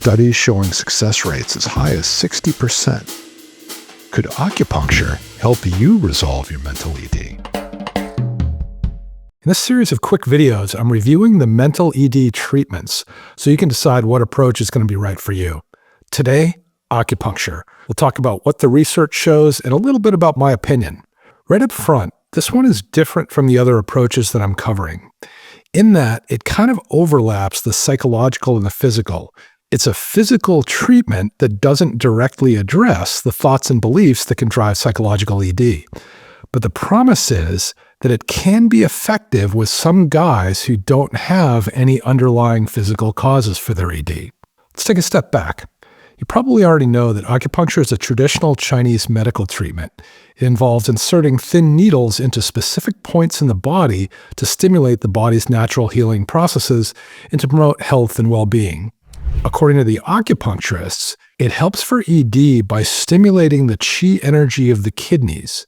studies showing success rates as high as 60%. Could acupuncture help you resolve your mental ED? In this series of quick videos, I'm reviewing the mental ED treatments so you can decide what approach is going to be right for you. Today, acupuncture. We'll talk about what the research shows and a little bit about my opinion. Right up front, this one is different from the other approaches that I'm covering, in that it kind of overlaps the psychological and the physical. It's a physical treatment that doesn't directly address the thoughts and beliefs that can drive psychological ED. But the promise is that it can be effective with some guys who don't have any underlying physical causes for their ED. Let's take a step back. You probably already know that acupuncture is a traditional Chinese medical treatment. It involves inserting thin needles into specific points in the body to stimulate the body's natural healing processes and to promote health and well-being. According to the acupuncturists, it helps for ED by stimulating the qi energy of the kidneys.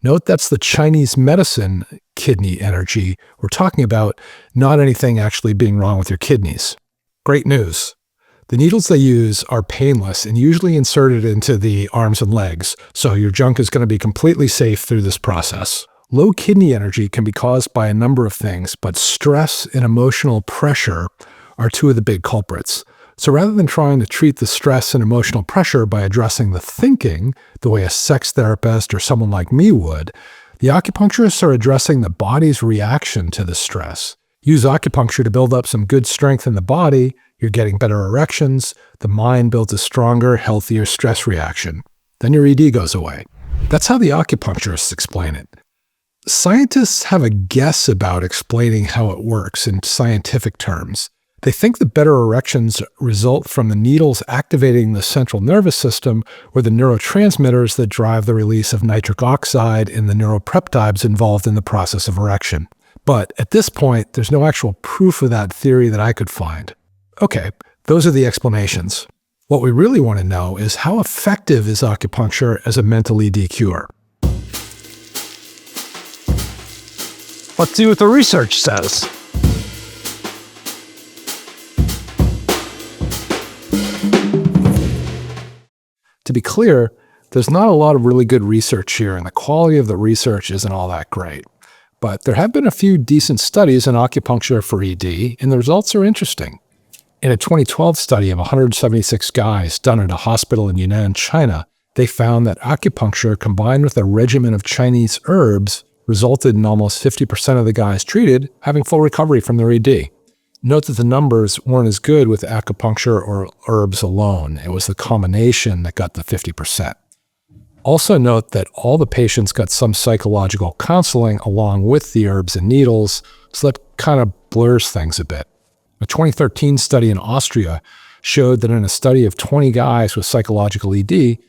Note that's the Chinese medicine kidney energy we're talking about, not anything actually being wrong with your kidneys. Great news. The needles they use are painless and usually inserted into the arms and legs, so your junk is going to be completely safe through this process. Low kidney energy can be caused by a number of things, but stress and emotional pressure are two of the big culprits. So rather than trying to treat the stress and emotional pressure by addressing the thinking, the way a sex therapist or someone like me would, the acupuncturists are addressing the body's reaction to the stress. Use acupuncture to build up some good strength in the body, you're getting better erections, the mind builds a stronger, healthier stress reaction. Then your ED goes away. That's how the acupuncturists explain it. Scientists have a guess about explaining how it works in scientific terms. They think the better erections result from the needles activating the central nervous system or the neurotransmitters that drive the release of nitric oxide and the neuropeptides involved in the process of erection. But at this point, there's no actual proof of that theory that I could find. Okay, those are the explanations. What we really want to know is how effective is acupuncture as a mental ED cure? Let's see what the research says. To be clear, there's not a lot of really good research here, and the quality of the research isn't all that great. But there have been a few decent studies in acupuncture for ED, and the results are interesting. In a 2012 study of 176 guys done at a hospital in Yunnan, China, they found that acupuncture combined with a regimen of Chinese herbs resulted in almost 50% of the guys treated having full recovery from their ED. Note that the numbers weren't as good with acupuncture or herbs alone. It was the combination that got the 50%. Also note that all the patients got some psychological counseling along with the herbs and needles, so that kind of blurs things a bit. A 2013 study in Austria showed that in a study of 20 guys with psychological ED,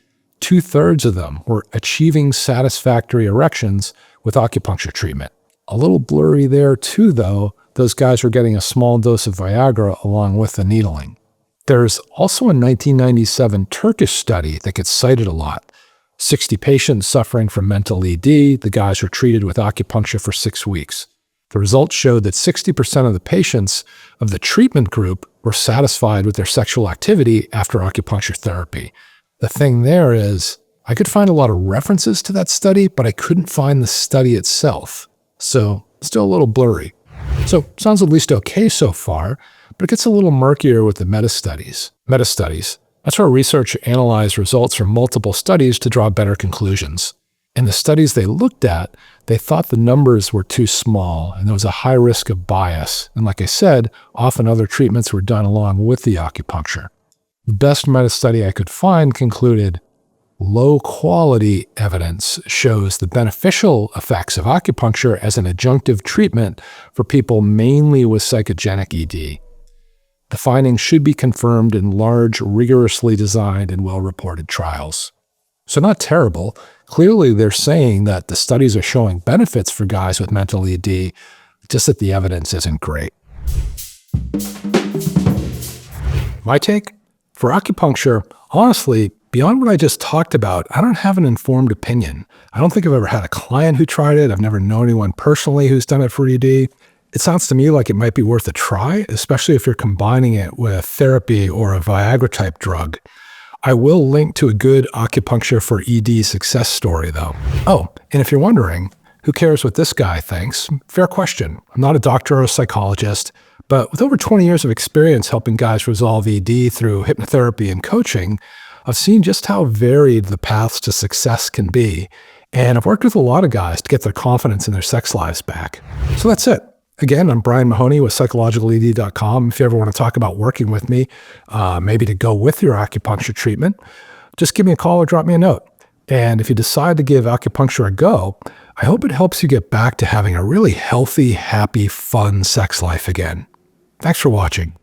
2/3 of them were achieving satisfactory erections with acupuncture treatment. A little blurry there too, though. Those guys were getting a small dose of Viagra along with the needling. There's also a 1997 Turkish study that gets cited a lot. 60 patients suffering from mental ED, the guys were treated with acupuncture for 6 weeks. The results showed that 60% of the patients of the treatment group were satisfied with their sexual activity after acupuncture therapy. The thing there is, I could find a lot of references to that study, but I couldn't find the study itself. So, still a little blurry. So, sounds at least okay so far, but it gets a little murkier with the meta-studies. That's where researchers analyze results from multiple studies to draw better conclusions. In the studies they looked at, they thought the numbers were too small and there was a high risk of bias. And like I said, often other treatments were done along with the acupuncture. The best meta-study I could find concluded low-quality evidence shows the beneficial effects of acupuncture as an adjunctive treatment for people mainly with psychogenic ED. The findings should be confirmed in large, rigorously designed and well-reported trials. So not terrible. Clearly, they're saying that the studies are showing benefits for guys with mental ED, just that the evidence isn't great. My take? For acupuncture, honestly, beyond what I just talked about, I don't have an informed opinion. I don't think I've ever had a client who tried it. I've never known anyone personally who's done it for ED. It sounds to me like it might be worth a try, especially if you're combining it with therapy or a Viagra type drug. I will link to a good acupuncture for ED success story, though. Oh, and if you're wondering, who cares what this guy thinks? Fair question. I'm not a doctor or a psychologist, but with over 20 years of experience helping guys resolve ED through hypnotherapy and coaching, I've seen just how varied the paths to success can be. And I've worked with a lot of guys to get their confidence in their sex lives back. So that's it. Again, I'm Brian Mahoney with psychologicaled.com. If you ever want to talk about working with me, maybe to go with your acupuncture treatment, just give me a call or drop me a note. And if you decide to give acupuncture a go, I hope it helps you get back to having a really healthy, happy, fun sex life again. Thanks for watching.